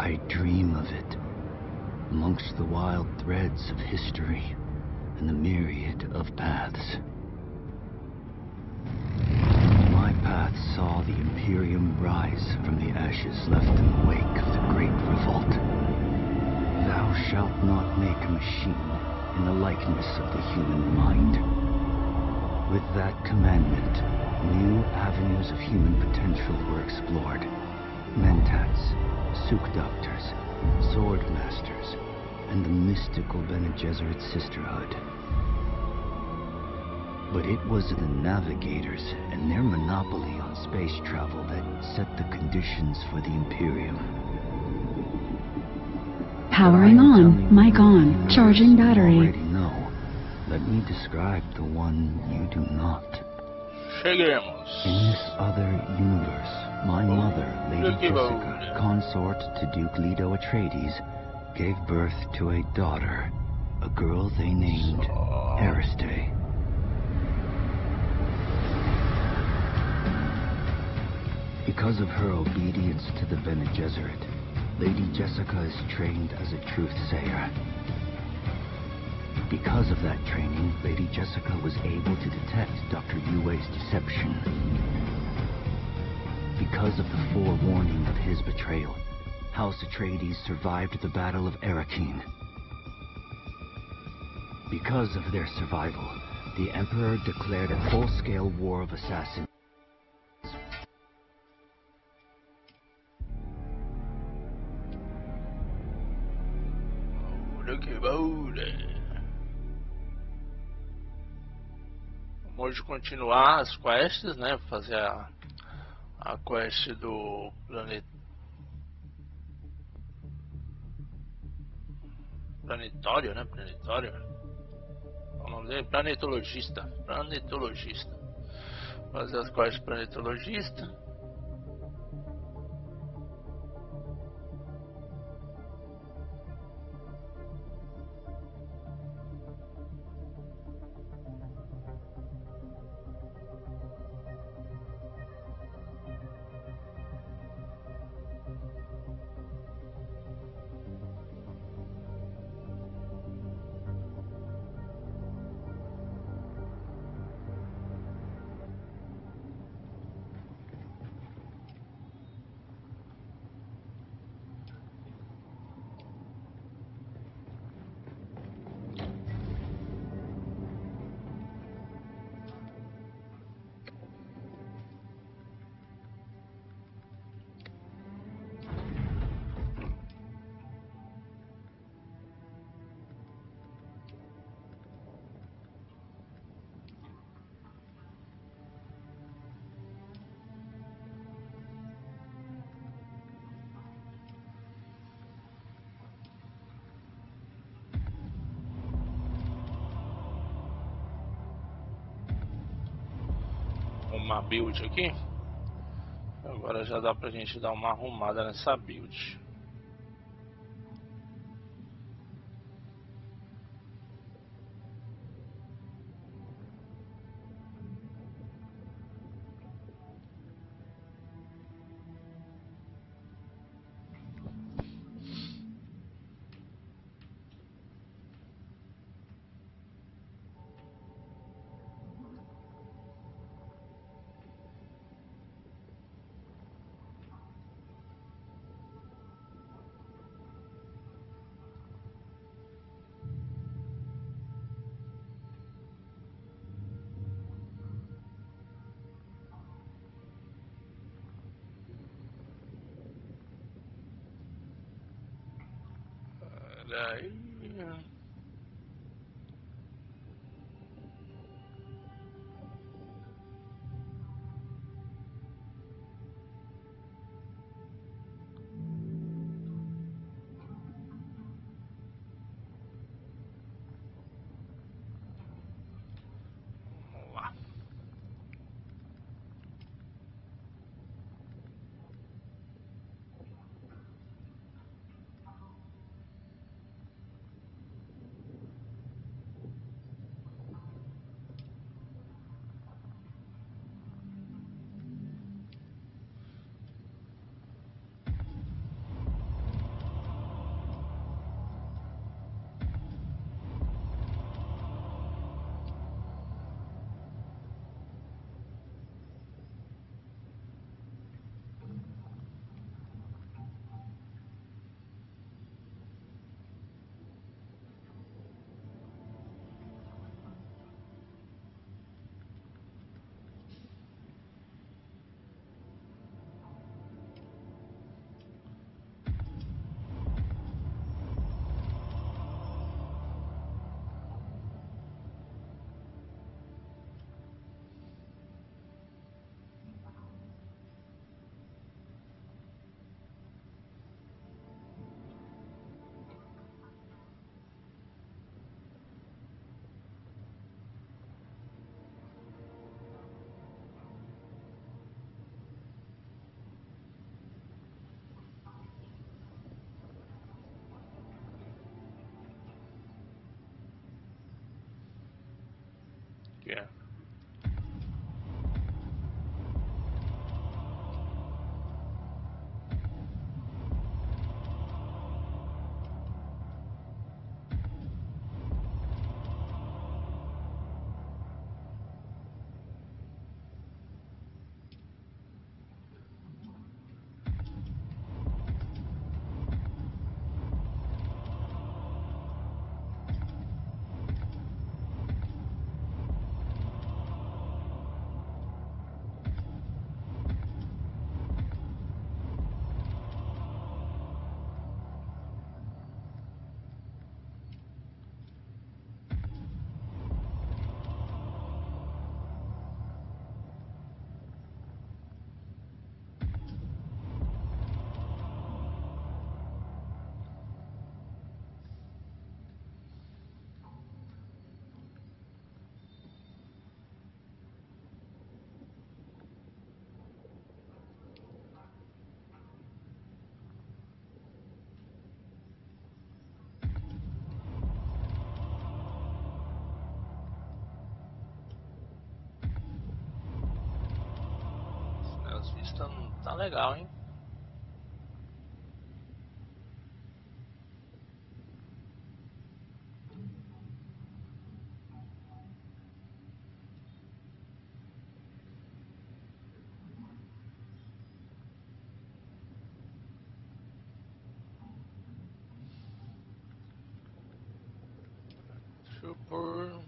I dream of it, amongst the wild threads of history and the myriad of paths. My path saw the Imperium rise from the ashes left in the wake of the Great Revolt. Thou shalt not make a machine in the likeness of the human mind. With that commandment, new avenues of human potential were explored. Mentats, Suk Doctors, Sword Masters, and the mystical Bene Gesserit Sisterhood. But it was the navigators and their monopoly on space travel that set the conditions for the Imperium. Powering on, mic on, charging battery. You already know. Let me describe the one you do not. Cheguemos. In this other universe, my mother, Lady Jessica, consort to Duke Leto Atreides, gave birth to a daughter, a girl they named Ariste. Because of her obedience to the Bene Gesserit, Lady Jessica is trained as a truth-sayer. Because of that training, Lady Jessica was able to detect Dr. Yue's deception. Because of the forewarning of his betrayal, House Atreides survived the Battle of Arrakeen. Because of their survival, the Emperor declared a full-scale war of assassins. Vamos continuar as quests, né? Fazer a quest do planetório, né? Planetório. Qual o nome dele? Planetologista. Planetologista. Fazer as quests planetologista. Uma build aqui. Agora já dá pra gente dar uma arrumada nessa build. Aí. Vamos lá. tá legal, hein? Super.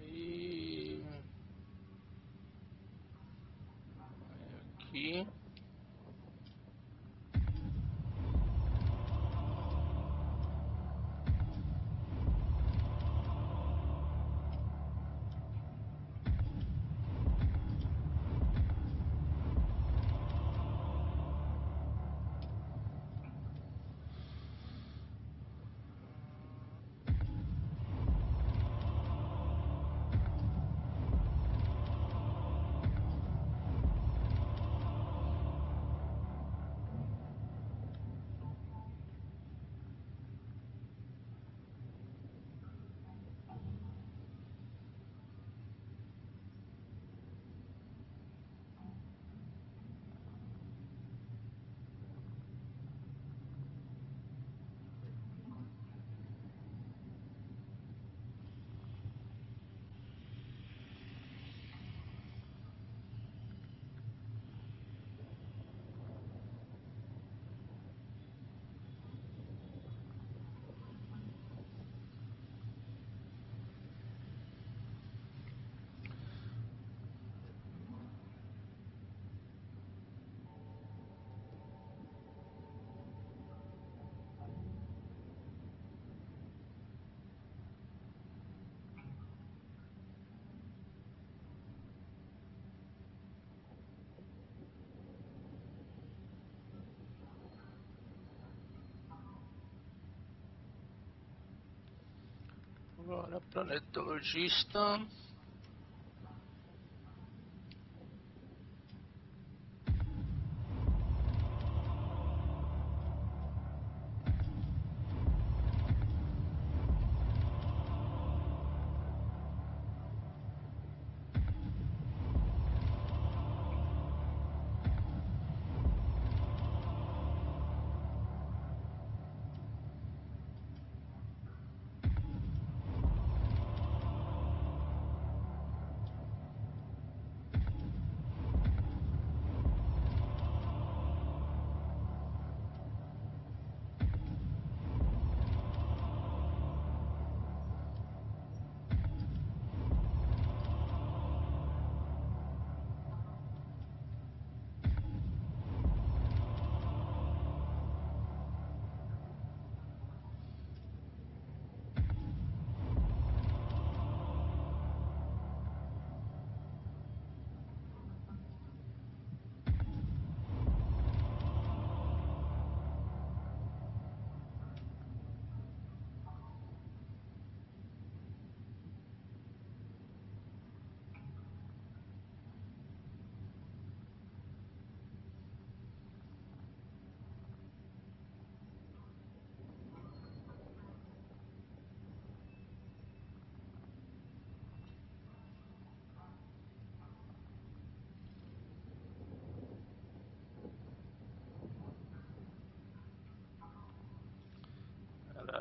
Aí aqui. Agora planetologista.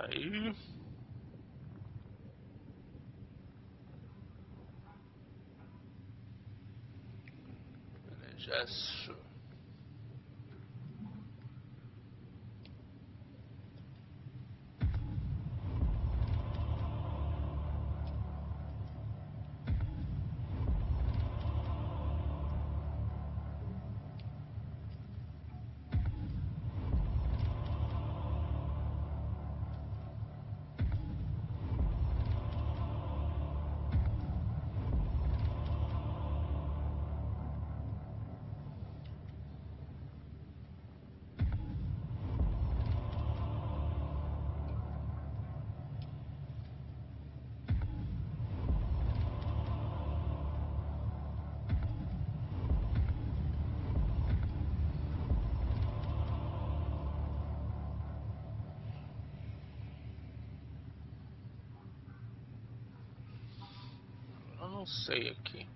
Peraí. Gesso. Eu não sei aqui.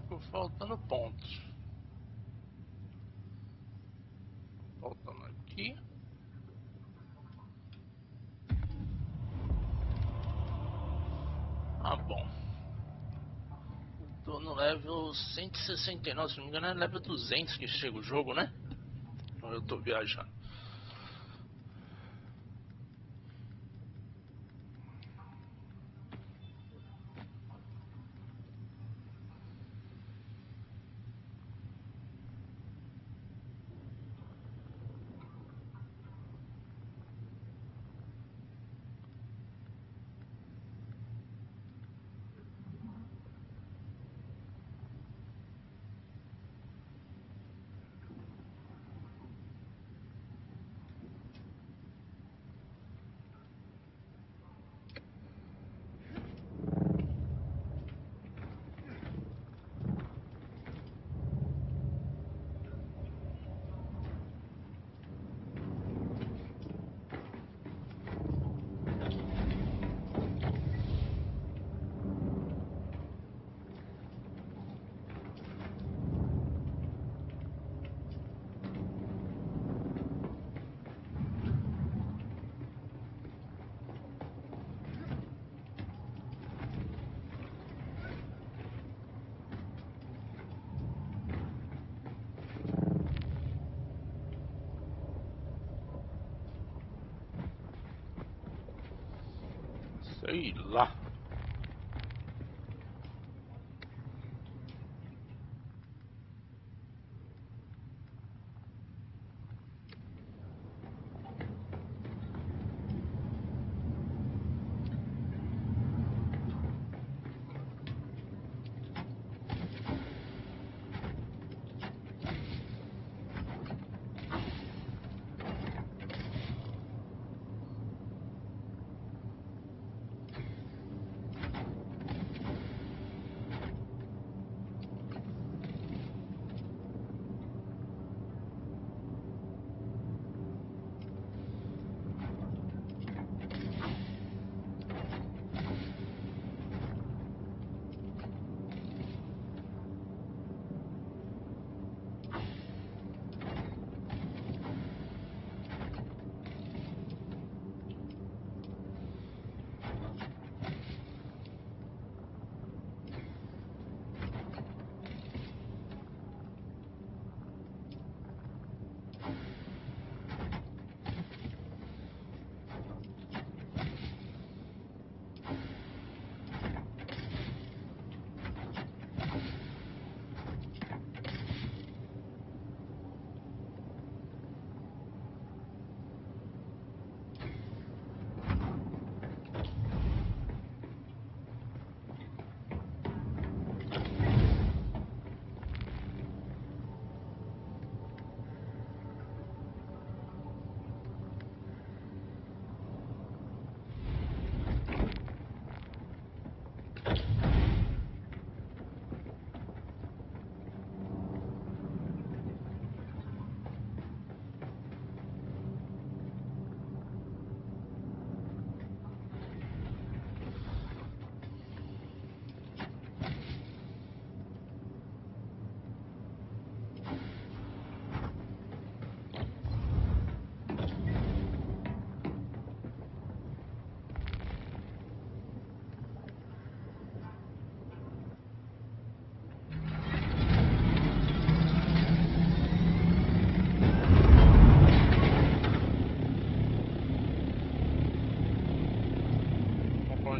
Ficou faltando pontos. Faltando aqui. Ah, bom. Tô no level 169, se não me engano é level 200 que chega o jogo, né? Eu tô viajando. Sei lá.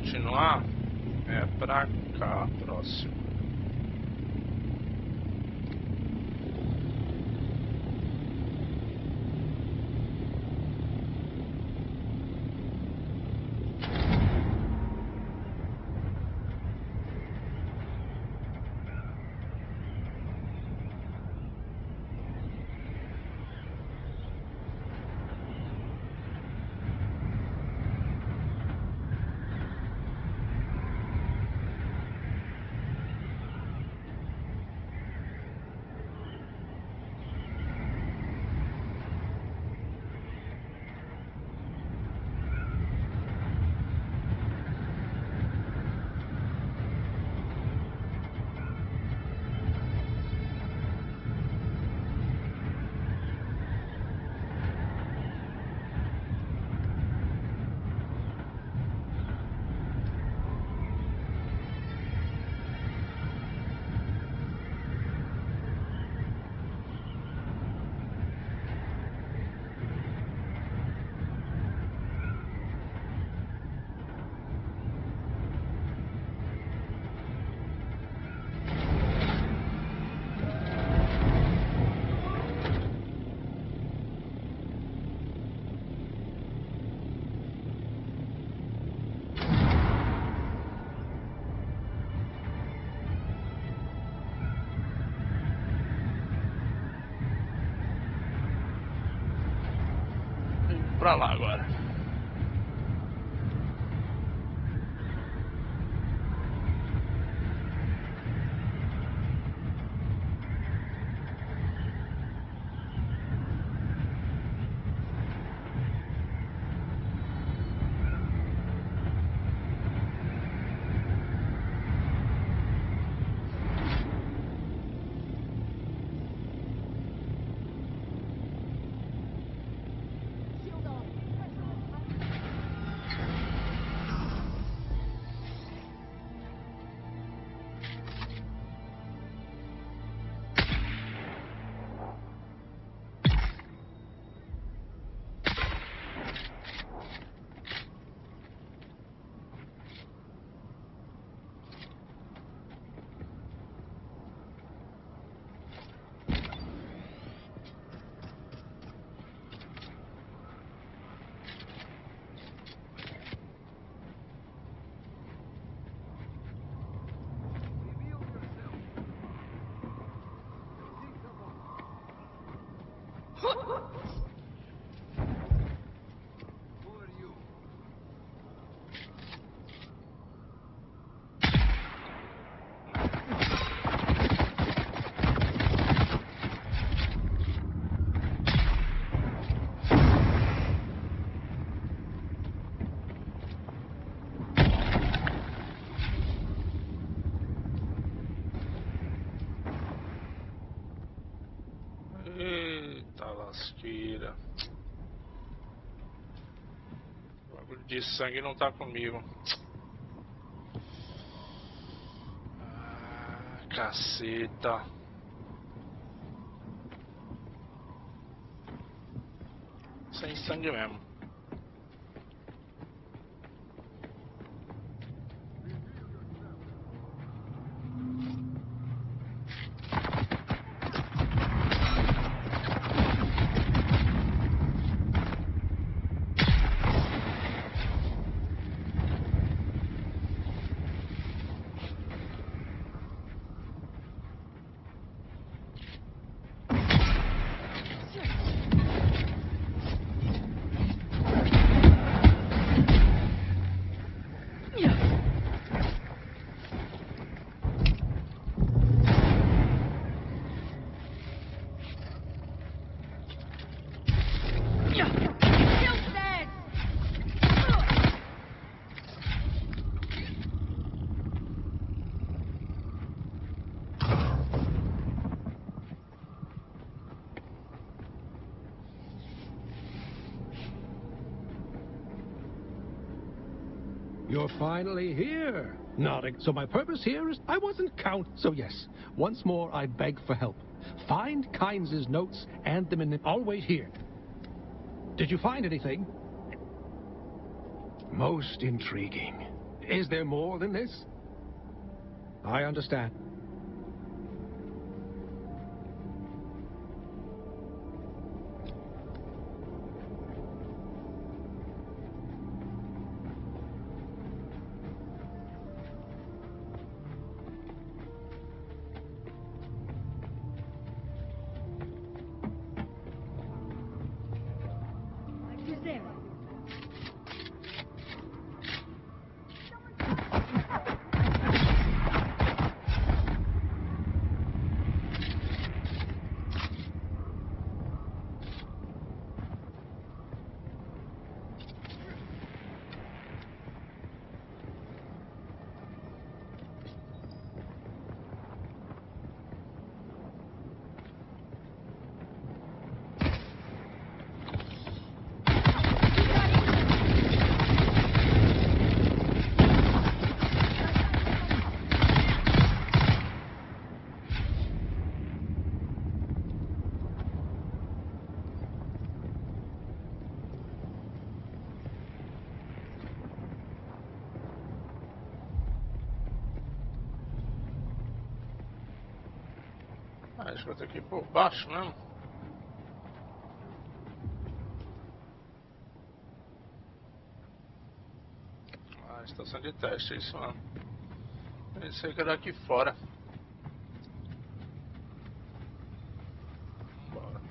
continuar, é pra cá, próximo. Pra lá agora. Eita lasqueira. O bagulho de sangue não tá comigo. Ah, caceta. Sem sangue mesmo. You're finally here. Nodding. So my purpose here is I wasn't count. So yes, once more I beg for help. Find Kynes' notes and them in the... I'll wait here. Did you find anything? Most intriguing. Is there more than this? I understand. Acho que eu tô aqui por baixo mesmo. Ah, estação de teste, é isso mesmo. Pensei que era aqui fora. Bora.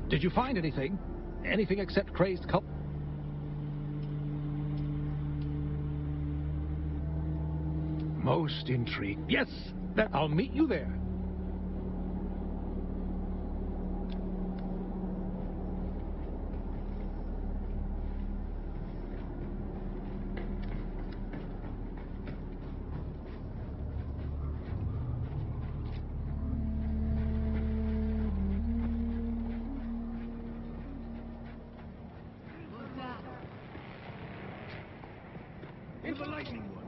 Did you find anything? Anything except crazed cult? Most intrigued. Yes, I'll meet you there. It's a lightning one.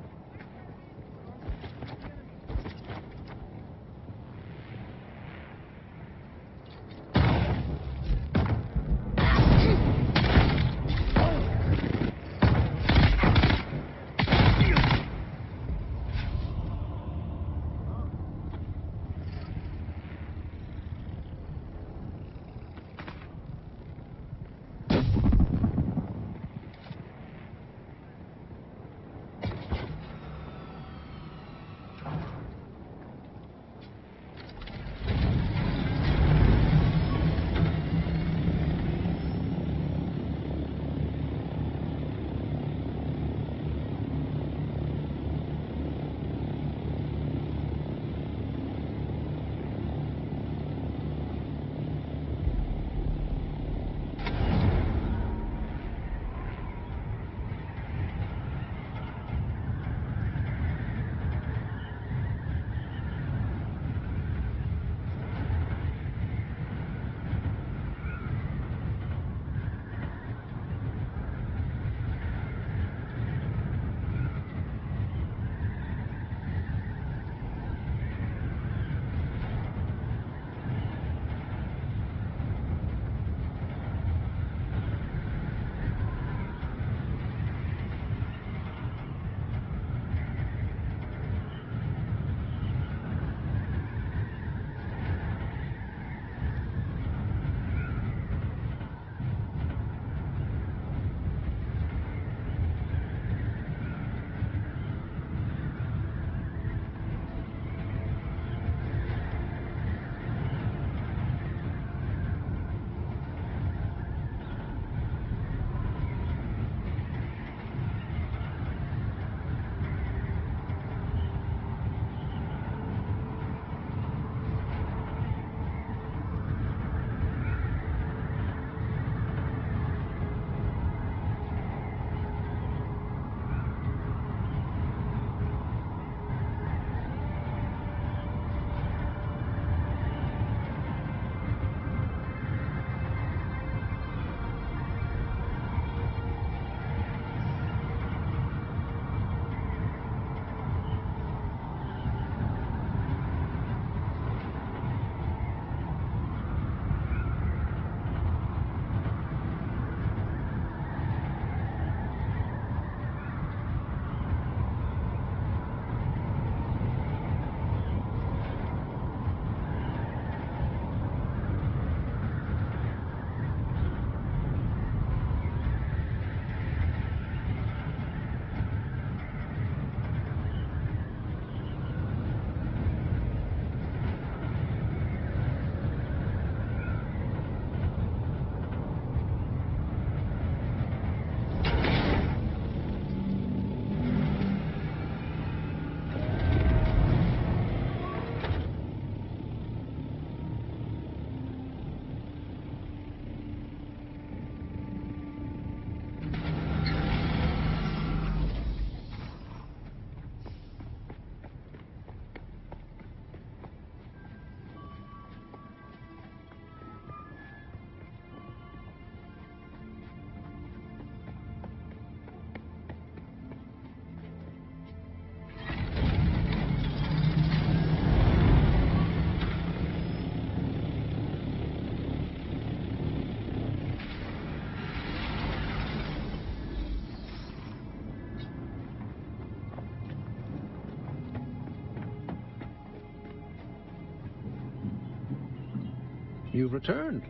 You've returned.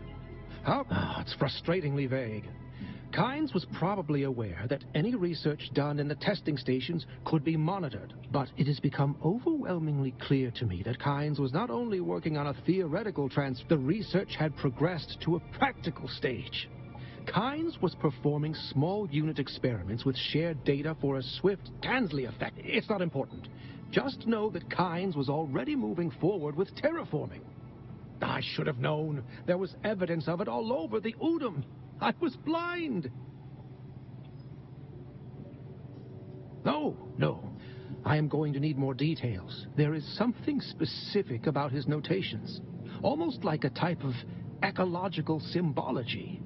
How? It's frustratingly vague. Kynes was probably aware that any research done in the testing stations could be monitored, but it has become overwhelmingly clear to me that Kynes was not only working on a theoretical the research had progressed to a practical stage. Kynes was performing small unit experiments with shared data for a swift Gansley effect. It's not important. Just know that Kynes was already moving forward with terraforming. I should have known. There was evidence of it all over the Udum. I was blind. No. I am going to need more details. There is something specific about his notations. Almost like a type of ecological symbology.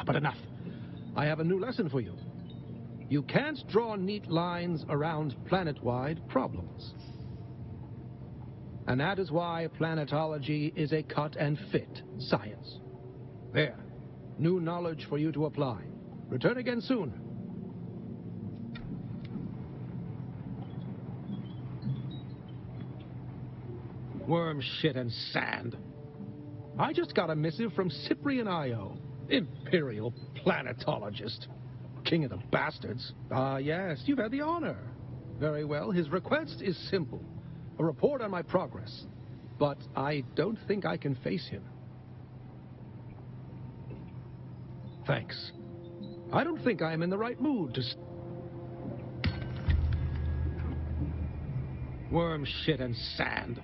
But enough. I have a new lesson for you. You can't draw neat lines around planet-wide problems. And that is why planetology is a cut-and-fit science. There. New knowledge for you to apply. Return again soon. Worm shit and sand. I just got a missive from Cyprian Io, Imperial planetologist. King of the bastards. Ah, yes, you've had the honor. Very well, his request is simple. A report on my progress. But I don't think I can face him. Thanks. I don't think I am in the right mood to... Worm shit and sand.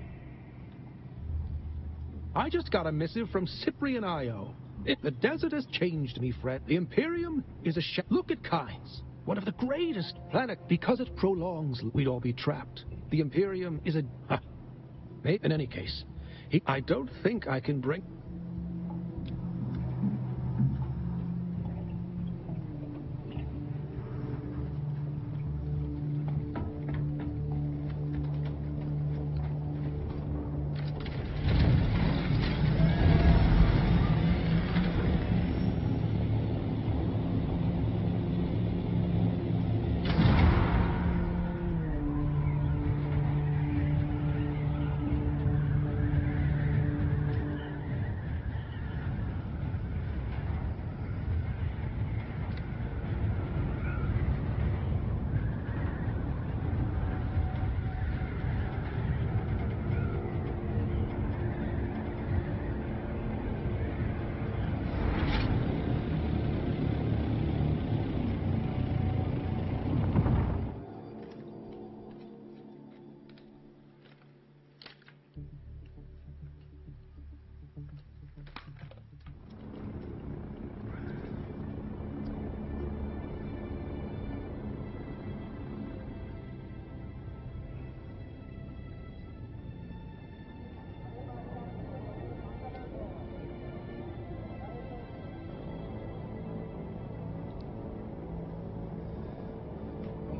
I just got a missive from Cyprian Io. The desert has changed me, Fred. The Imperium is a Look at Kynes. One of the greatest planet. Because it prolongs, we'd all be trapped. The Imperium is a... In any case, I don't think I can bring...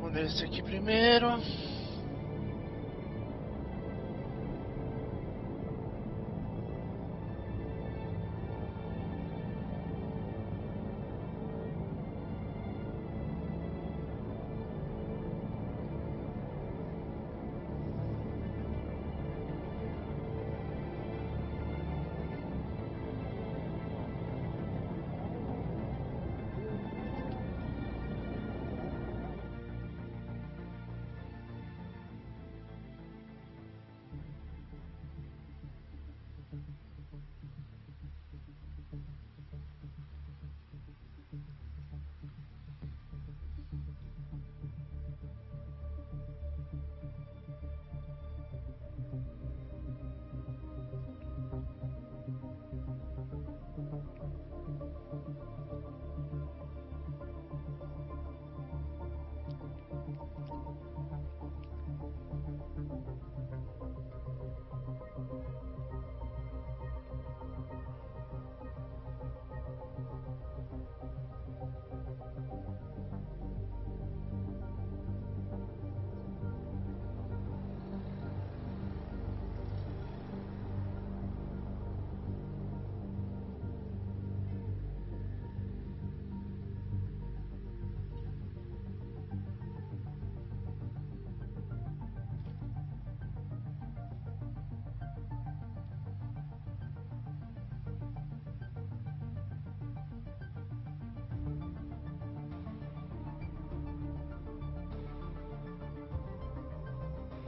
Vamos nesse aqui primeiro.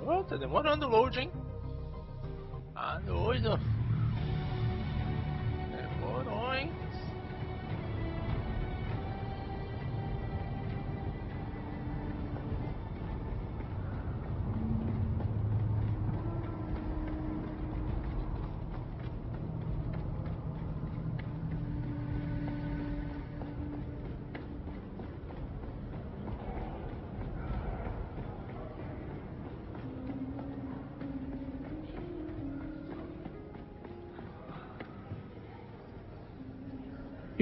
Oh, tá demorando o load, hein? Ah, doido. Demorou, hein?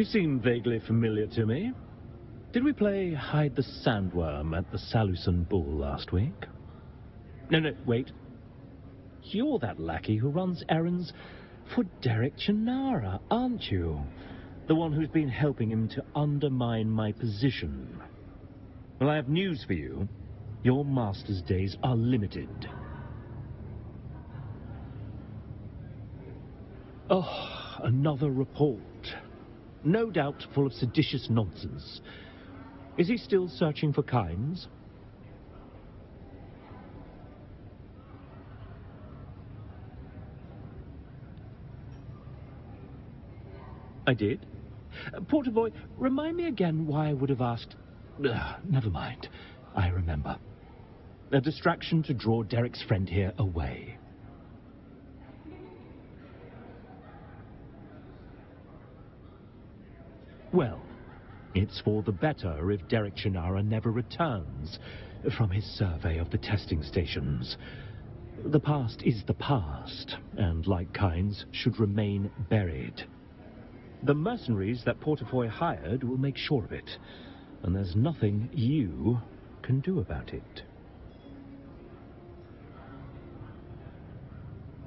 You seem vaguely familiar to me. Did we play Hide the Sandworm at the Salusan Bull last week? No, wait. You're that lackey who runs errands for Derek Chinara, aren't you? The one who's been helping him to undermine my position. Well, I have news for you. Your master's days are limited. Oh, another report. No doubt full of seditious nonsense. Is he still searching for Kynes? I did. Porterboy, remind me again why I would have asked... never mind. I remember. A distraction to draw Derek's friend here away. Well, it's for the better if Derek Chinara never returns from his survey of the testing stations. The past is the past, and like Kynes, should remain buried. The mercenaries that Portafoy hired will make sure of it, and there's nothing you can do about it.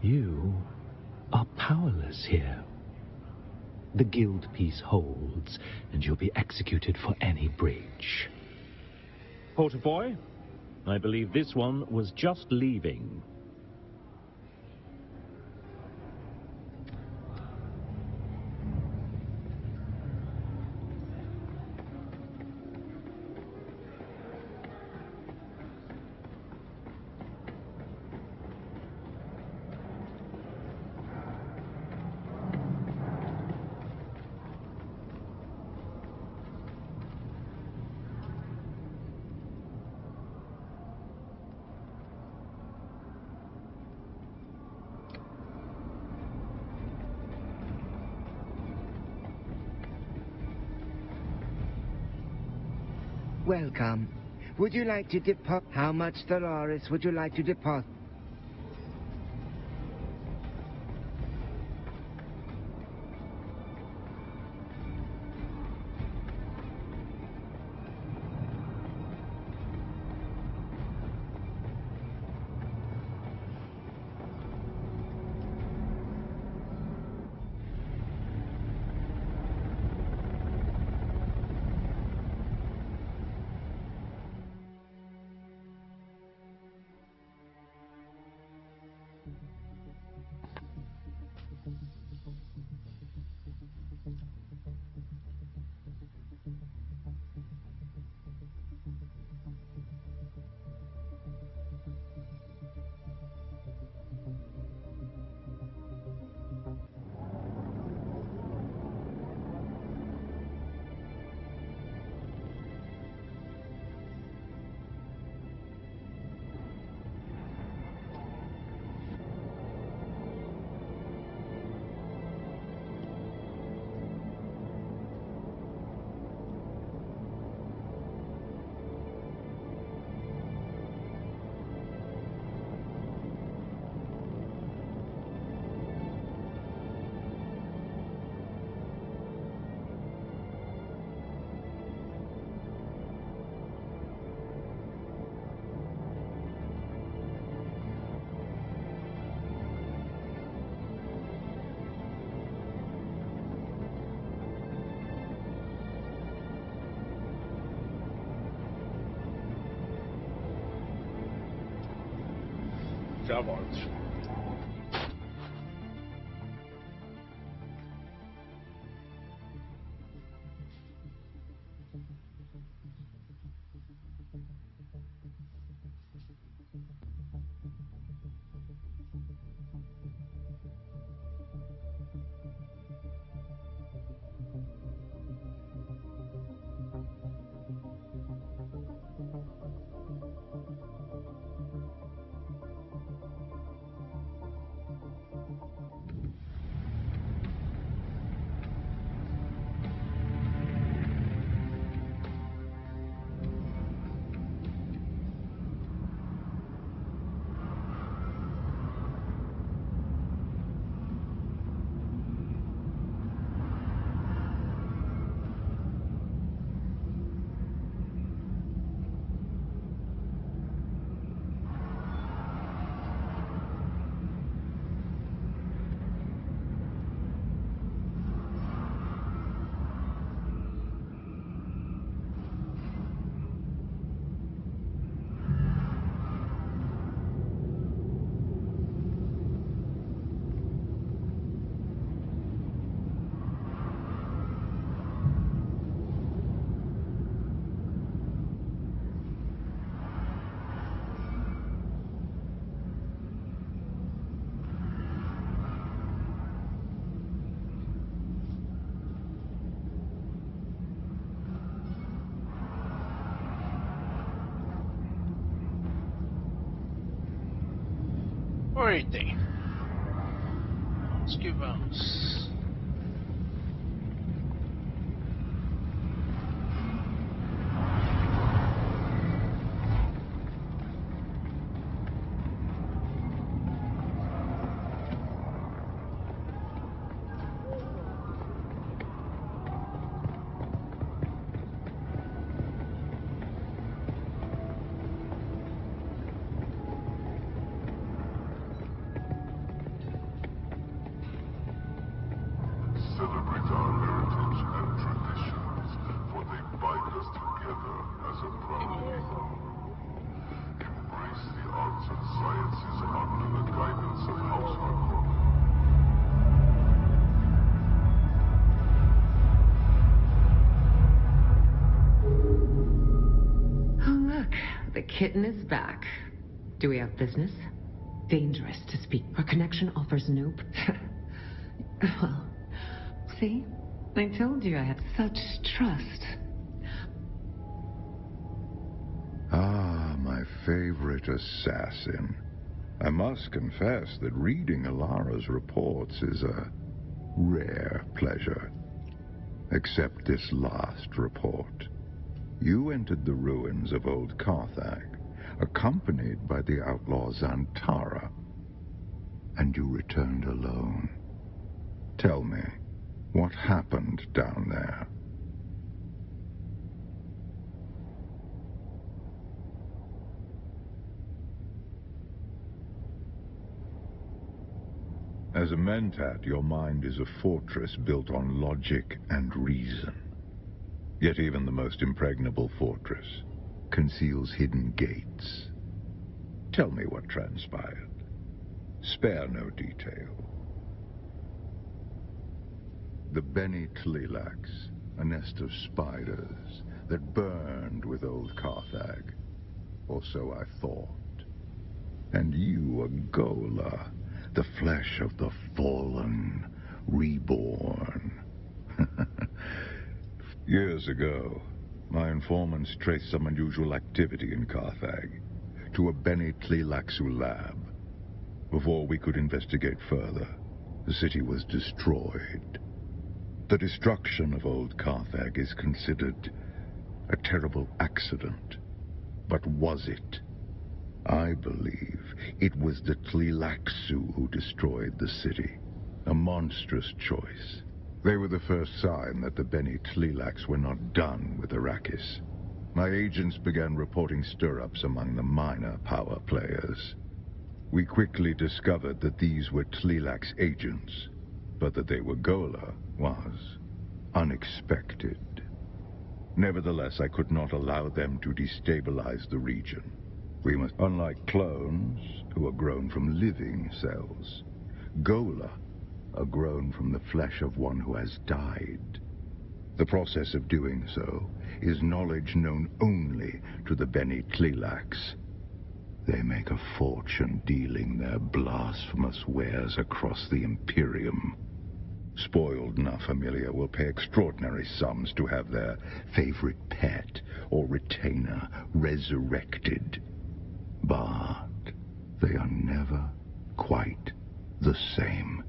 You are powerless here. The guild peace holds, and you'll be executed for any breach. Portafoy, I believe this one was just leaving. Welcome. Would you like to deposit? How much Stellaris would you like to deposit? Já volto. Ordem. Vamos que vamos. Celebrate our heritage and traditions, for they bind us together as a brotherhood. Embrace the arts and sciences under the guidance of House Harkonnen. Oh, look, the kitten is back. Do we have business? Dangerous to speak. Our connection offers no... Well, see? I told you I had such trust. Ah, my favorite assassin. I must confess that reading Alara's reports is a rare pleasure. Except this last report. You entered the ruins of old Carthage, accompanied by the outlaw Zantara, and you returned alone. Tell me, what happened down there? As a mentat, your mind is a fortress built on logic and reason. Yet even the most impregnable fortress conceals hidden gates. Tell me what transpired. Spare no detail. The Bene Tleilax, a nest of spiders that burned with old Carthage, or so I thought. And you, a Gola, the flesh of the fallen, reborn. Years ago, my informants traced some unusual activity in Carthage to a Bene Tleilaxu lab. Before we could investigate further, the city was destroyed. The destruction of old Carthage is considered a terrible accident. But was it? I believe it was the Tleilaxu who destroyed the city. A monstrous choice. They were the first sign that the Bene Tleilax were not done with Arrakis. My agents began reporting stir-ups among the minor power players. We quickly discovered that these were Tleilax agents, but that they were Gola was unexpected. Nevertheless, I could not allow them to destabilize the region. We must, unlike clones, who are grown from living cells, Gola are grown from the flesh of one who has died. The process of doing so is knowledge known only to the Bene Tleilax. They make a fortune dealing their blasphemous wares across the Imperium. Spoiled La Familia will pay extraordinary sums to have their favorite pet or retainer resurrected. But they are never quite the same.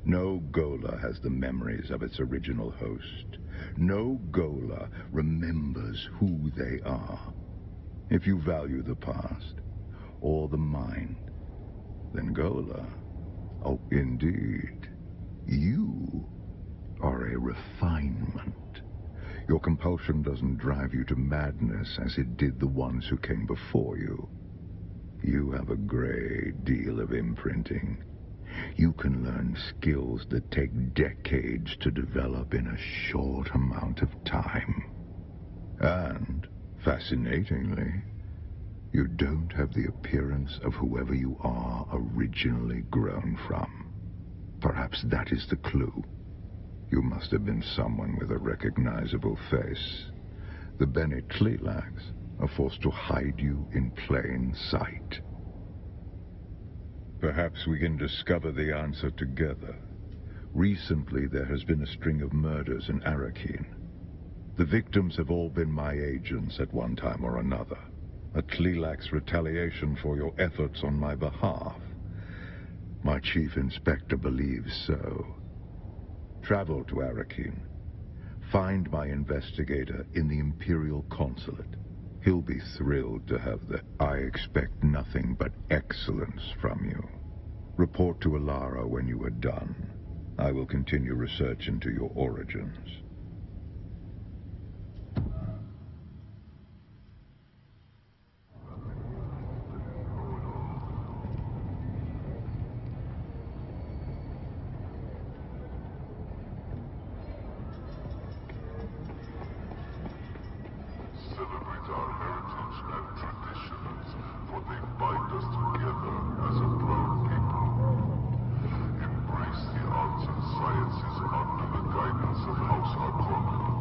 No Gola has the memories of its original host. No Gola remembers who they are. If you value the past, or the mind, then Gola, oh, indeed, you are a refinement. Your compulsion doesn't drive you to madness as it did the ones who came before you. You have a great deal of imprinting. You can learn skills that take decades to develop in a short amount of time. And, fascinatingly, you don't have the appearance of whoever you are originally grown from. Perhaps that is the clue. You must have been someone with a recognizable face. The Bene Tleilax are forced to hide you in plain sight. Perhaps we can discover the answer together. Recently, there has been a string of murders in Arrakeen. The victims have all been my agents at one time or another. A Tleilax retaliation for your efforts on my behalf. My chief inspector believes so. Travel to Arakeen. Find my investigator in the Imperial Consulate. He'll be thrilled to have the... I expect nothing but excellence from you. Report to Alara when you are done. I will continue research into your origins. Celebrate our heritage and traditions, for they bind us together as a proud people. Embrace the arts and sciences under the guidance of House Harkonnen.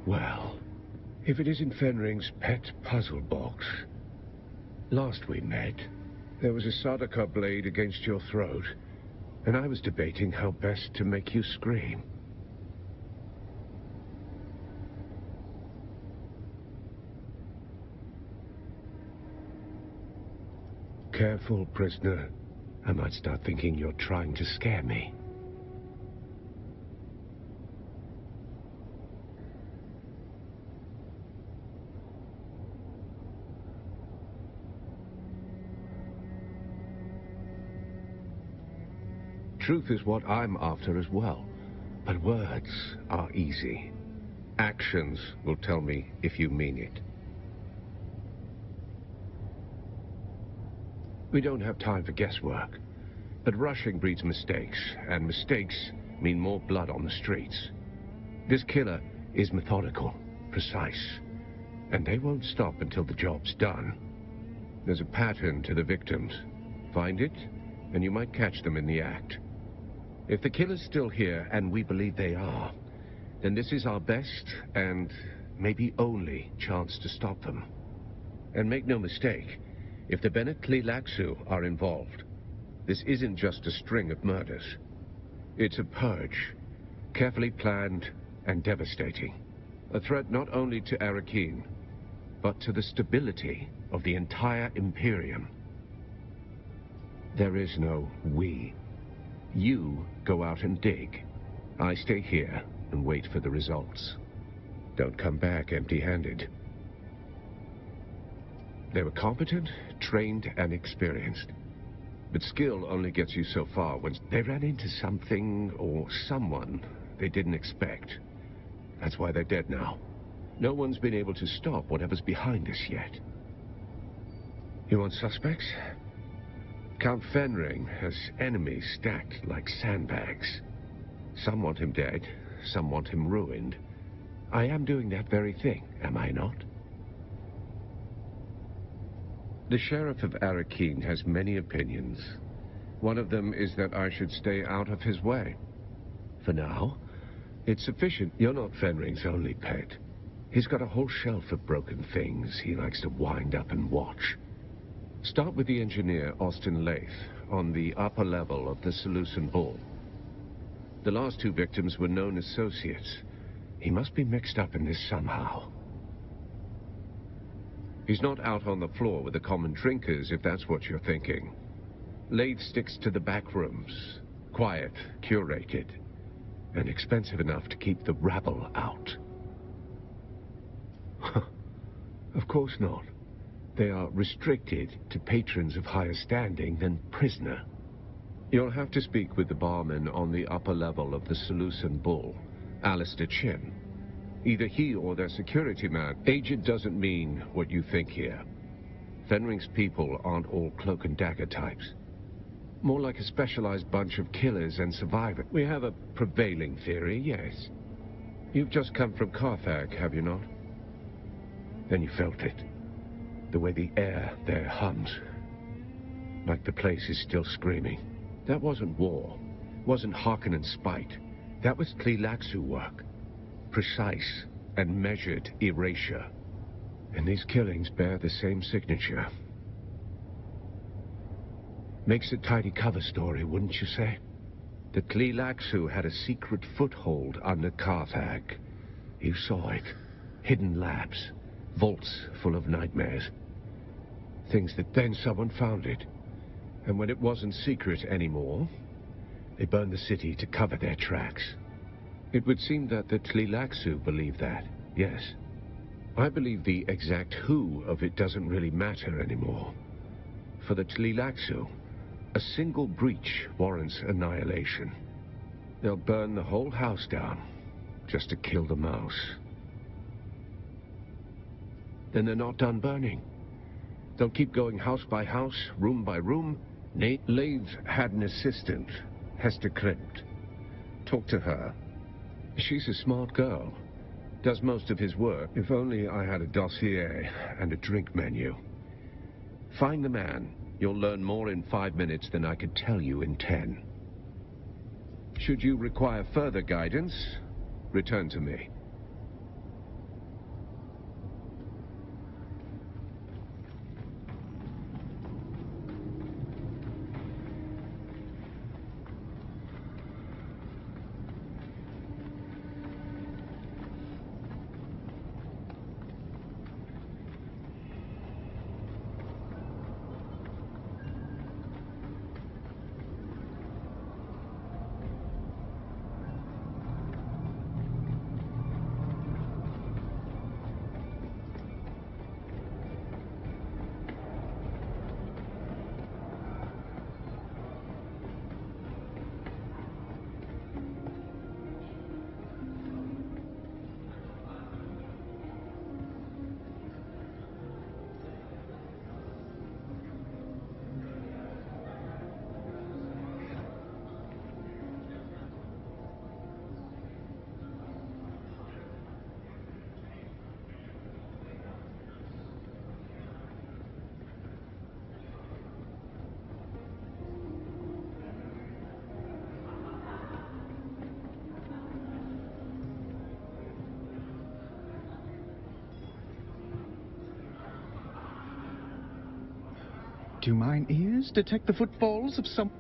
Well, if it isn't Fenring's pet puzzle box. Last we met, there was a Sardaukar blade against your throat, and I was debating how best to make you scream. Careful, prisoner. I might start thinking you're trying to scare me. Truth is what I'm after as well. But words are easy. Actions will tell me if you mean it. We don't have time for guesswork. But rushing breeds mistakes, and mistakes mean more blood on the streets. This killer is methodical, precise, and they won't stop until the job's done. There's a pattern to the victims. Find it, and you might catch them in the act. If the killer's still here, and we believe they are, then this is our best and maybe only chance to stop them. And make no mistake, if the Bene Tleilaxu are involved, this isn't just a string of murders. It's a purge, carefully planned and devastating. A threat not only to Arakeen, but to the stability of the entire Imperium. There is no we. You go out and dig. I stay here and wait for the results. Don't come back empty-handed. They were competent, trained, and experienced. But skill only gets you so far when they ran into something or someone they didn't expect. That's why they're dead now. No one's been able to stop whatever's behind us yet. You want suspects? Count Fenring has enemies stacked like sandbags. Some want him dead, some want him ruined. I am doing that very thing, am I not? The Sheriff of Arakeen has many opinions. One of them is that I should stay out of his way. For now, it's sufficient. You're not Fenring's only pet. He's got a whole shelf of broken things he likes to wind up and watch. Start with the engineer, Austin Lath, on the upper level of the Seleucid Bull. The last two victims were known associates. He must be mixed up in this somehow. He's not out on the floor with the common drinkers, if that's what you're thinking. Lath sticks to the back rooms. Quiet, curated, and expensive enough to keep the rabble out. Of course not. They are restricted to patrons of higher standing than prisoner. You'll have to speak with the barman on the upper level of the Seleucid Bull, Alistair Chin. Either he or their security man. Agent doesn't mean what you think here. Fenring's people aren't all cloak and dagger types. More like a specialized bunch of killers and survivors. We have a prevailing theory, yes. You've just come from Carthage, have you not? Then you felt it. The way the air there hums. Like the place is still screaming. That wasn't war. Wasn't Harkonnen spite. That was Tleilaxu work. Precise and measured erasure. And these killings bear the same signature. Makes a tidy cover story, wouldn't you say? The Tleilaxu had a secret foothold under Carthage. You saw it. Hidden labs. Vaults full of nightmares. Things that then someone found it. And when it wasn't secret anymore, they burned the city to cover their tracks. It would seem that the Tleilaxu believe that, yes. I believe the exact who of it doesn't really matter anymore. For the Tleilaxu, a single breach warrants annihilation. They'll burn the whole house down just to kill the mouse. Then they're not done burning. They'll keep going house by house, room by room. Lath had an assistant, Hester Krimt. Talk to her. She's a smart girl. Does most of his work. If only I had a dossier and a drink menu. Find the man. You'll learn more in 5 minutes than I could tell you in 10. Should you require further guidance, return to me. Do mine ears detect the footfalls of some...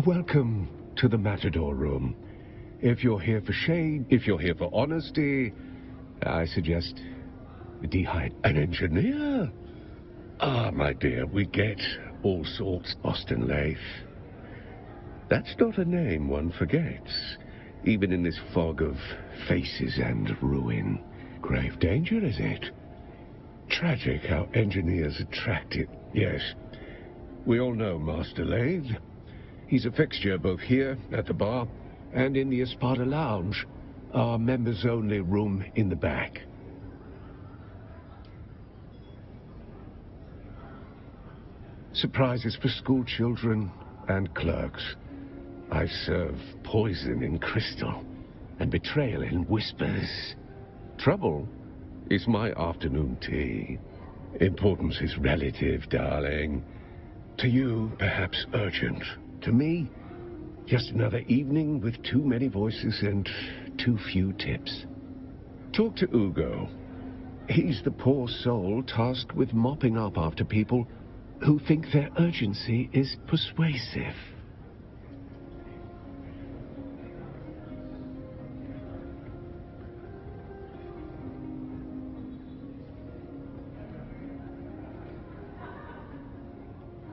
Welcome to the Matador Room. If you're here for shade, if you're here for honesty, I suggest an engineer. Ah, my dear, we get all sorts. Austin Lath. That's not a name one forgets, even in this fog of faces and ruin. Grave danger, is it? Tragic how engineers attract it. Yes, we all know Master Lath. He's a fixture both here at the bar and in the Espada Lounge, our members-only room in the back. Surprises for school children and clerks. I serve poison in crystal and betrayal in whispers. Trouble is my afternoon tea. Importance is relative, darling. To you, perhaps urgent. To me, just another evening with too many voices and too few tips. Talk to Ugo. He's the poor soul tasked with mopping up after people who think their urgency is persuasive.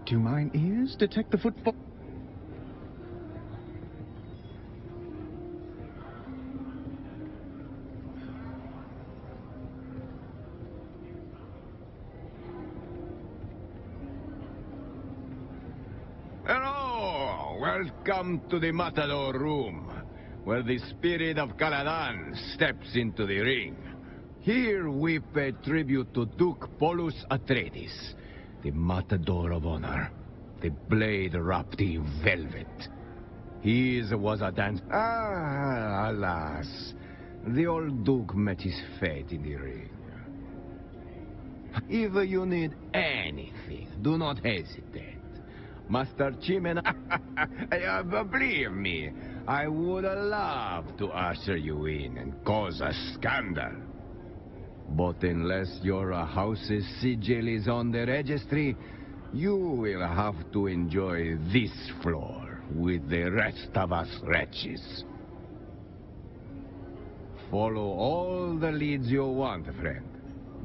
Do mine ears detect the footfall? Hello! Welcome to the Matador Room, where the spirit of Caladan steps into the ring. Here we pay tribute to Duke Polus Atreides, the Matador of Honor, the blade wrapped in velvet. His was a dance... Ah, alas, the old Duke met his fate in the ring. If you need anything, do not hesitate. Master Chimen... Believe me, I would love to usher you in and cause a scandal. But unless your house's sigil is on the registry, you will have to enjoy this floor with the rest of us wretches. Follow all the leads you want, friend,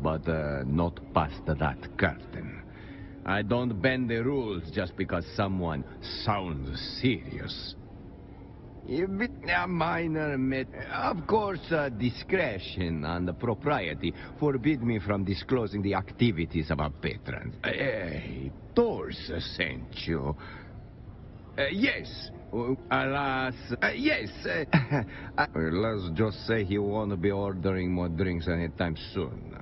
but not past that curtain. I don't bend the rules just because someone sounds serious. A minor Of course, discretion and propriety forbid me from disclosing the activities of our patrons. Hey, Thors sent you. Yes. Alas, yes. Let's just say he won't be ordering more drinks anytime soon.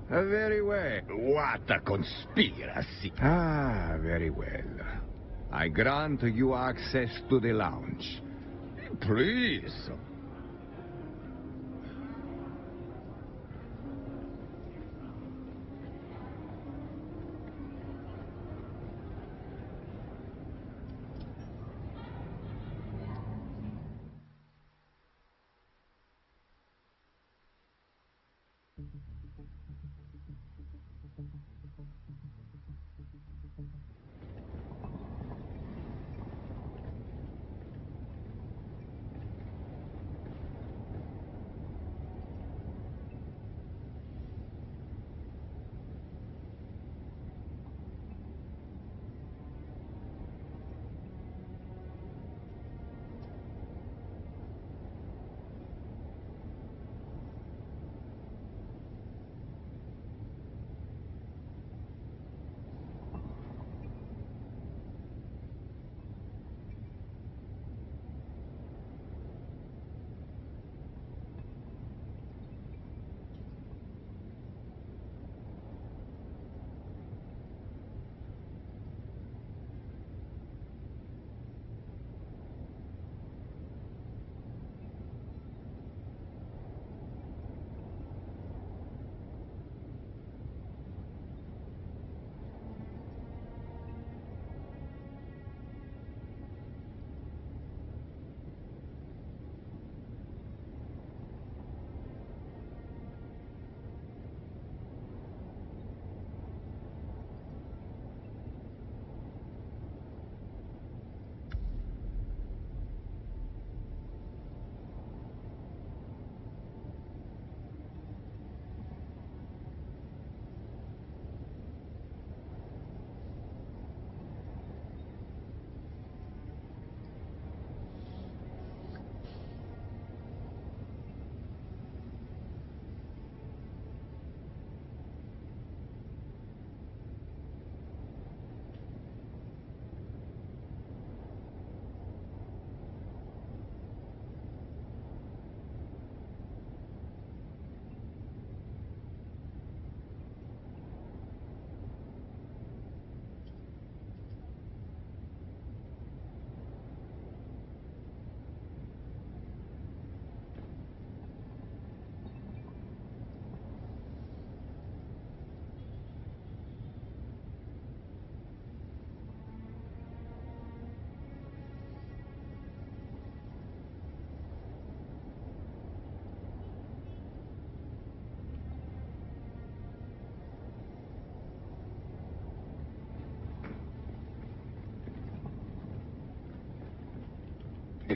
Very well. What a conspiracy. Ah, very well. I grant you access to the lounge. Please.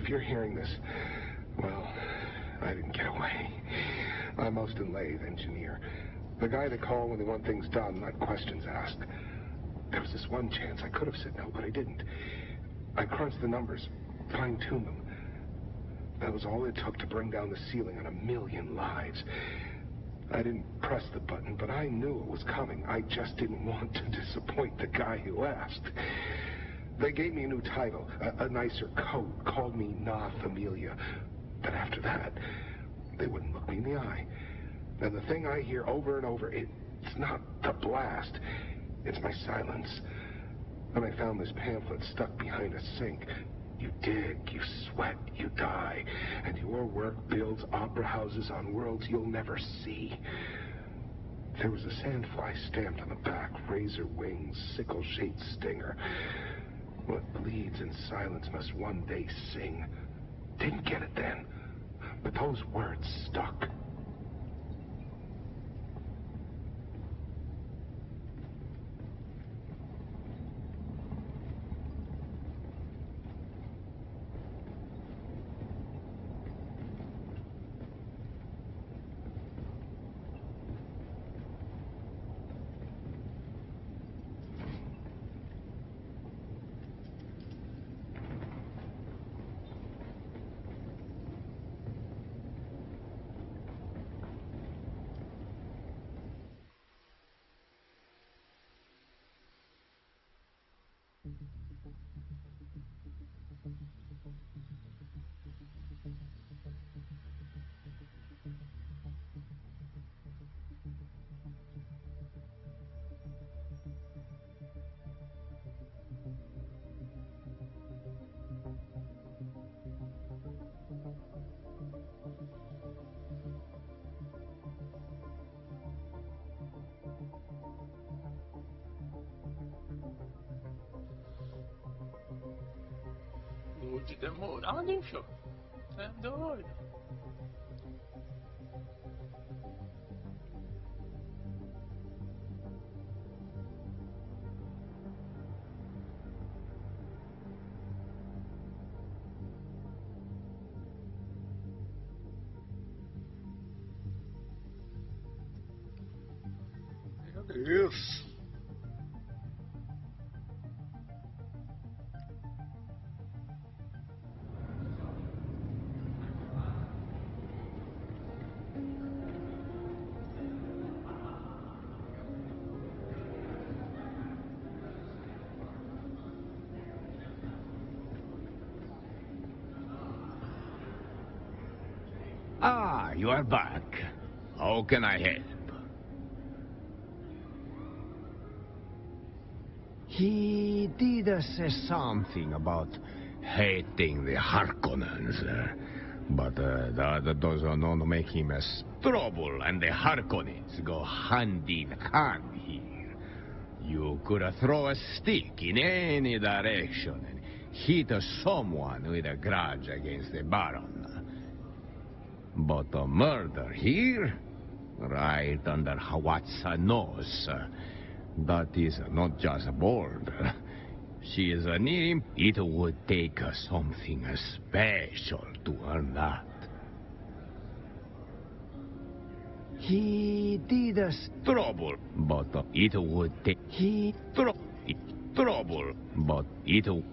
if you're hearing this, well, I didn't get away. I'm Austin Lathe, engineer. The guy they call when they want things done, not questions asked. There was this one chance I could have said no, but I didn't. I crunched the numbers, fine-tuned them. That was all it took to bring down the ceiling on 1,000,000 lives. I didn't press the button, but I knew it was coming. I just didn't want to disappoint the guy who asked. They gave me a new title, a nicer coat, called me Na Familia. But after that, they wouldn't look me in the eye. And the thing I hear over and over, it's not the blast, it's my silence. And I found this pamphlet stuck behind a sink. You dig, you sweat, you die, and your work builds opera houses on worlds you'll never see. There was a sandfly stamped on the back, razor wings, sickle-shaped stinger. What bleeds in silence must one day sing. Didn't get it then, but those words stuck. De demorado, hein, filho? Você é doido. Meu Deus. Ah, you are back. How can I help? He did say something about hating the Harkonnens, but that does not make him a trouble, and the Harkonnens go hand in hand here. You could throw a stick in any direction and hit someone with a grudge against the Baron. But a murder here, right under Hawatsa's nose, that is not just bold. She is near him. It would take something special to earn that. He did us trouble, but it would take trouble, but it.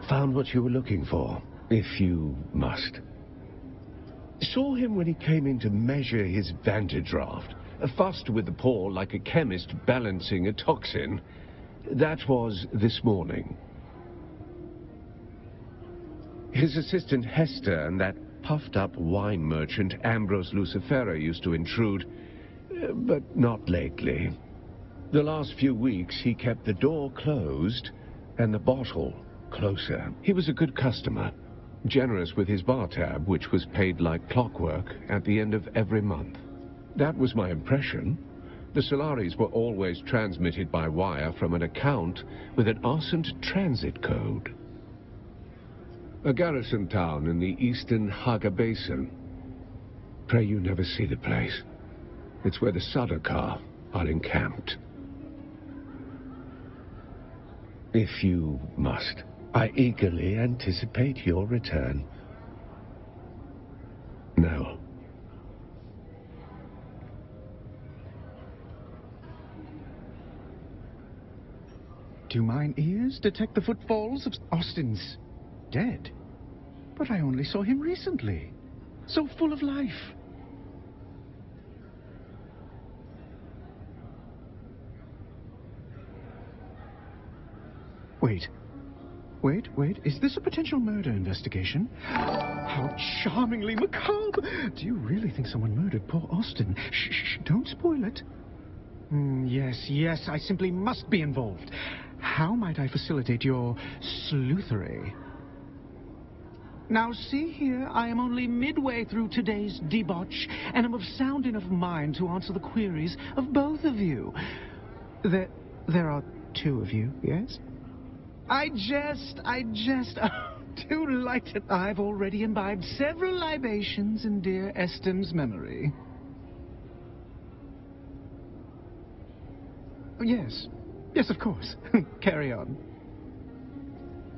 Found what you were looking for, if you must. Saw him when he came in to measure his vantage raft. Fussed with the paw like a chemist balancing a toxin. That was this morning. His assistant Hester and that puffed-up wine merchant Ambrose Lucifera used to intrude, but not lately. The last few weeks he kept the door closed and the bottle closer. He was a good customer, generous with his bar tab, which was paid like clockwork at the end of every month. That was my impression. The Solaris were always transmitted by wire from an account with an Arsent transit code. A garrison town in the eastern Haga Basin. Pray you never see the place. It's where the Sardaukar are encamped. if you must. I eagerly anticipate your return. No. Do mine ears detect the footfalls of... Austin's dead. But I only saw him recently. So full of life. Wait. Wait. Is this a potential murder investigation? How charmingly macabre! Do you really think someone murdered poor Austin? Shh, don't spoil it. Yes, I simply must be involved. How might I facilitate your sleuthery? Now, see here, I am only midway through today's debauch, and am of sound enough mind to answer the queries of both of you. There are two of you, yes? I jest. Oh, delighted. I've already imbibed several libations in dear Eston's memory. Yes, of course. Carry on.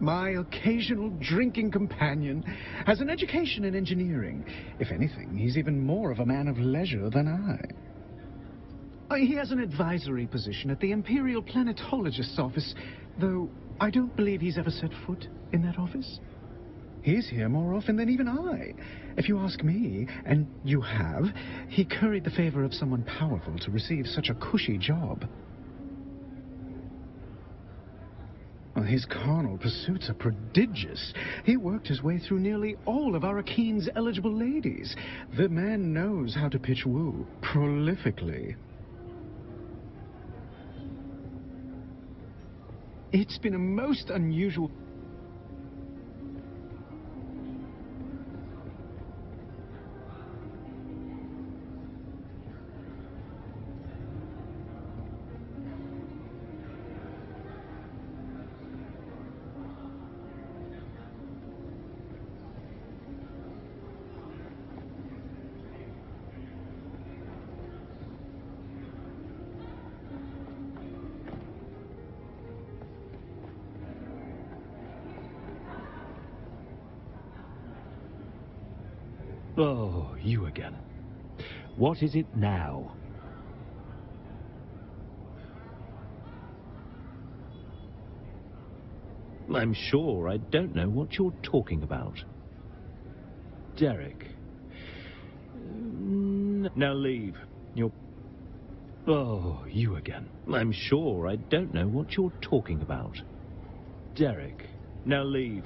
My occasional drinking companion has an education in engineering. If anything, he's even more of a man of leisure than I. He has an advisory position at the Imperial Planetologist's office, though I don't believe he's ever set foot in that office. He's here more often than even I. If you ask me, and you have, he curried the favor of someone powerful to receive such a cushy job. Well, his carnal pursuits are prodigious. He worked his way through nearly all of Arakeen's eligible ladies. The man knows how to pitch woo prolifically. It's been a most unusual... Oh, you again. What is it now? I'm sure I don't know what you're talking about. Derek. Now leave. You're... Oh, you again. I'm sure I don't know what you're talking about. Derek. Now leave.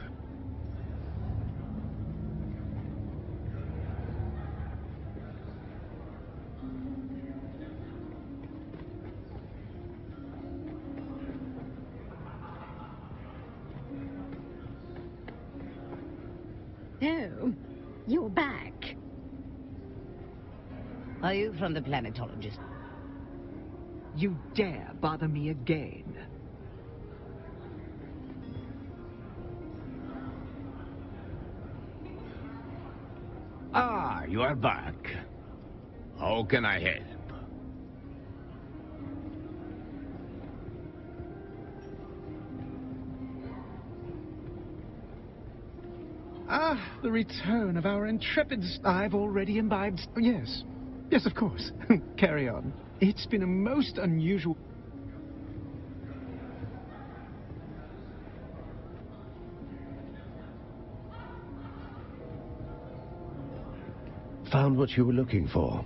Oh, you're back. Are you from the planetologist? You dare bother me again? Ah, you are back. How can I help? Ah, the return of our intrepid... I've already imbibed... Yes, of course. Carry on. It's been a most unusual... Found what you were looking for?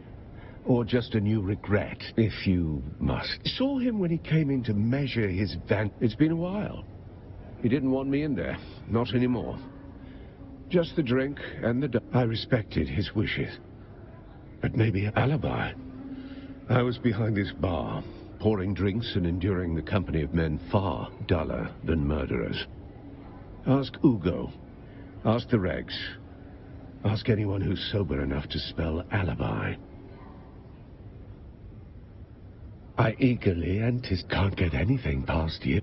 Or just a new regret, if you must? Saw him when he came in to measure his van... It's been a while. He didn't want me in there. Not anymore. Just the drink and the... I respected his wishes. But maybe an alibi. I was behind this bar, pouring drinks and enduring the company of men far duller than murderers. Ask Ugo. Ask the Regs. Ask anyone who's sober enough to spell alibi. I eagerly can't get anything past you.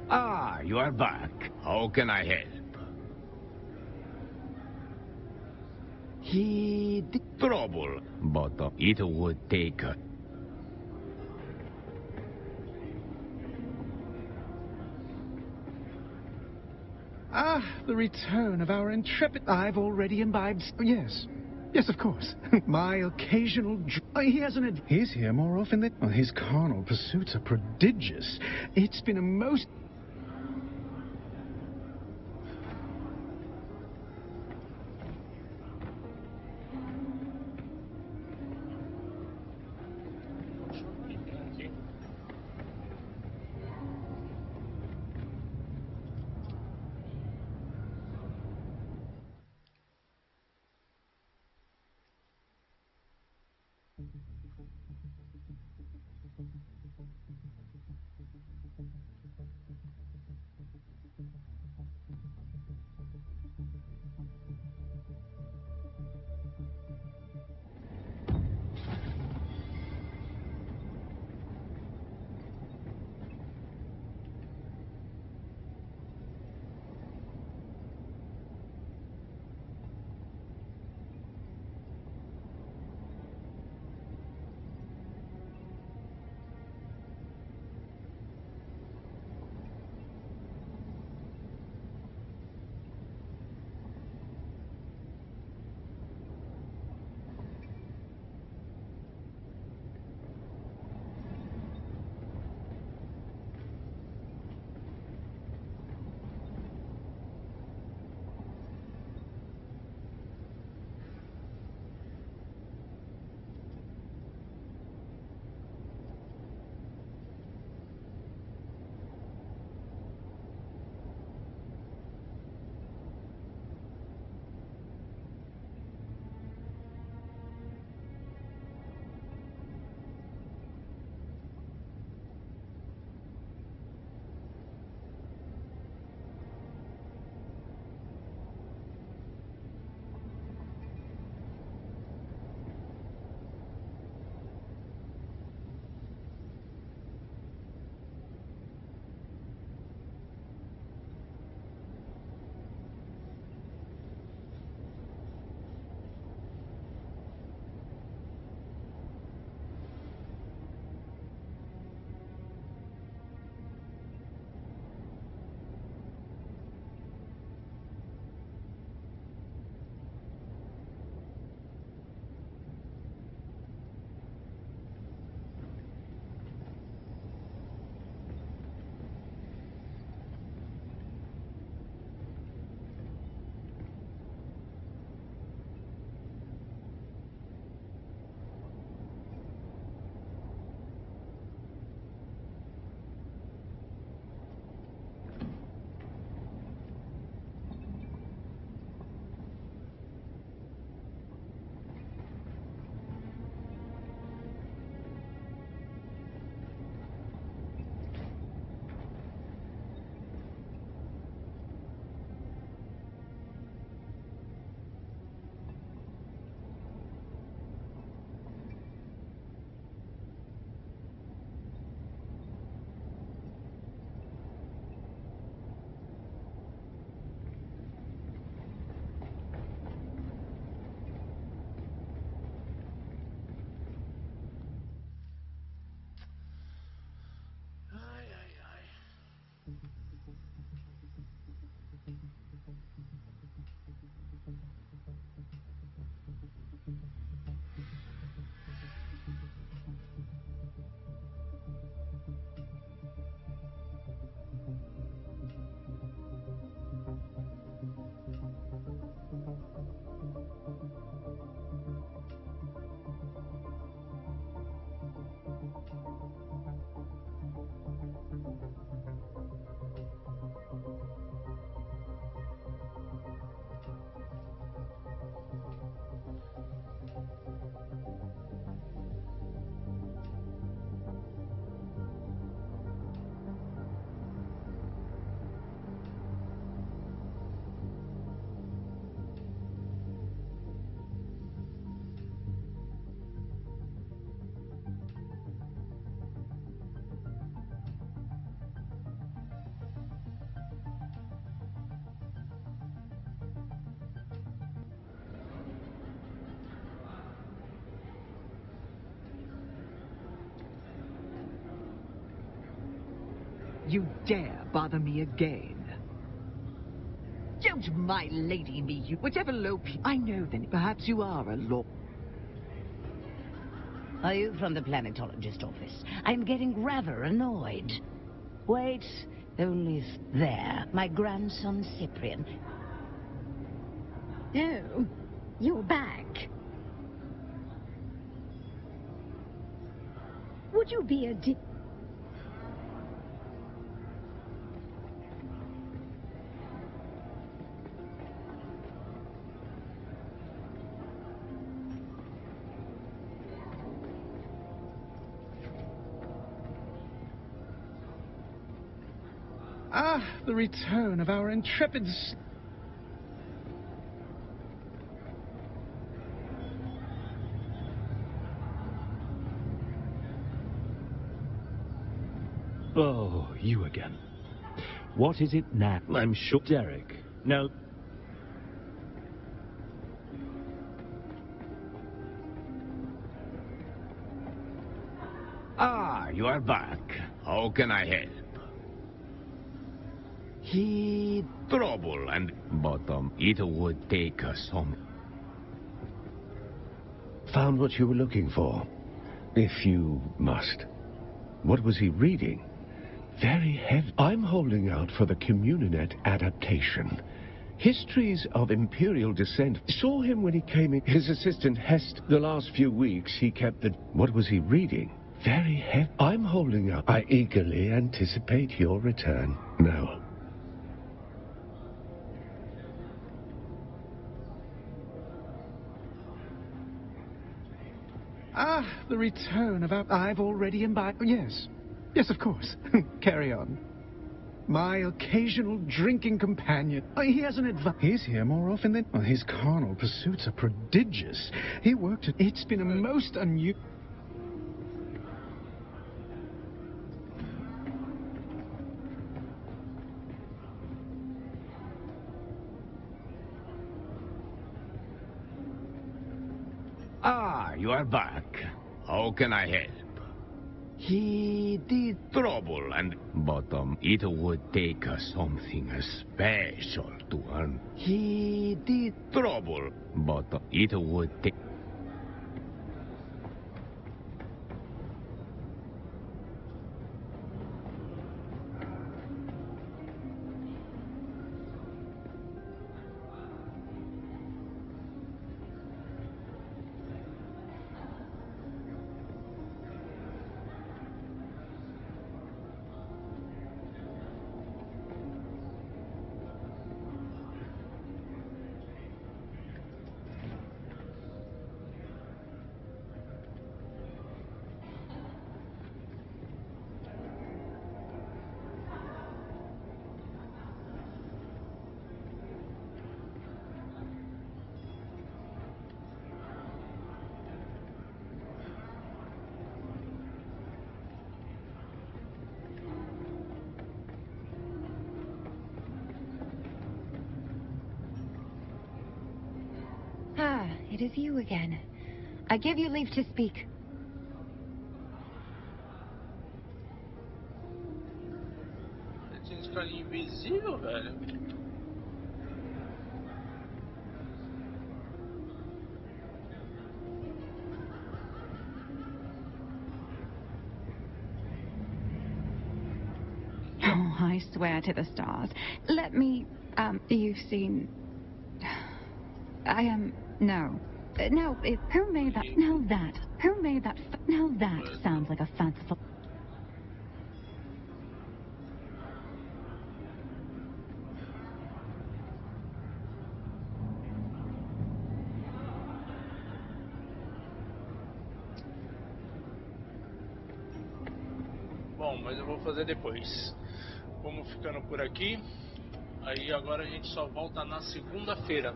Ah, you are back. How can I help? He did Trouble, but it would take... Ah, the return of our intrepid... I've already imbibed... Yes. Yes, of course. My occasional... He has an... He's here more often than... Well, his carnal pursuits are prodigious. It's been a most... You dare bother me again? Don't my lady me, you. Whatever low people. I know then. Perhaps you are a law. Are you from the planetologist office? I'm getting rather annoyed. Wait, only there. My grandson Cyprian. Oh, you're back. Would you be a Ah, the return of our intrepid... Oh, you again. What is it now? I'm sure, Derek. No. Ah, you are back. How can I help? He trouble and but it would take us some. Found what you were looking for, if you must. What was he reading? Very heavy. I'm holding out for the Communinet adaptation. Histories of Imperial descent. Saw him when he came in. His assistant Hest. The last few weeks he kept the... What was he reading? Very heavy. I'm holding out. I eagerly anticipate your return. No. Ah, the return of our... I've already imbibed... Yes. Yes, of course. Carry on. My occasional drinking companion. He has an advice. He's here more often than... Well, his carnal pursuits are prodigious. He worked at... It's been a most unusual... Ah, you are back. How can I help? He did trouble and but it would take us something special to earn. He did trouble, but it would take. Ah, it is you again. I give you leave to speak. Ele tinha esse carinha invisível, velho. Oh, I swear to the stars. Let me, you've seen... I am... No. No, who made that? Now that. Who made that? Now that sounds like a fanciful... Bom, mas eu vou fazer depois. Vamos ficando por aqui. Aí agora a gente só volta na segunda-feira.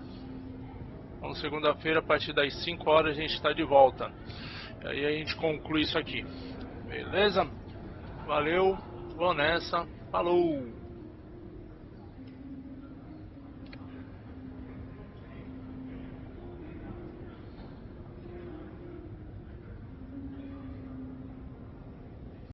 Então, segunda-feira, a partir das 5 horas, a gente está de volta. E aí a gente conclui isso aqui. Beleza? Valeu, vou nessa. Falou!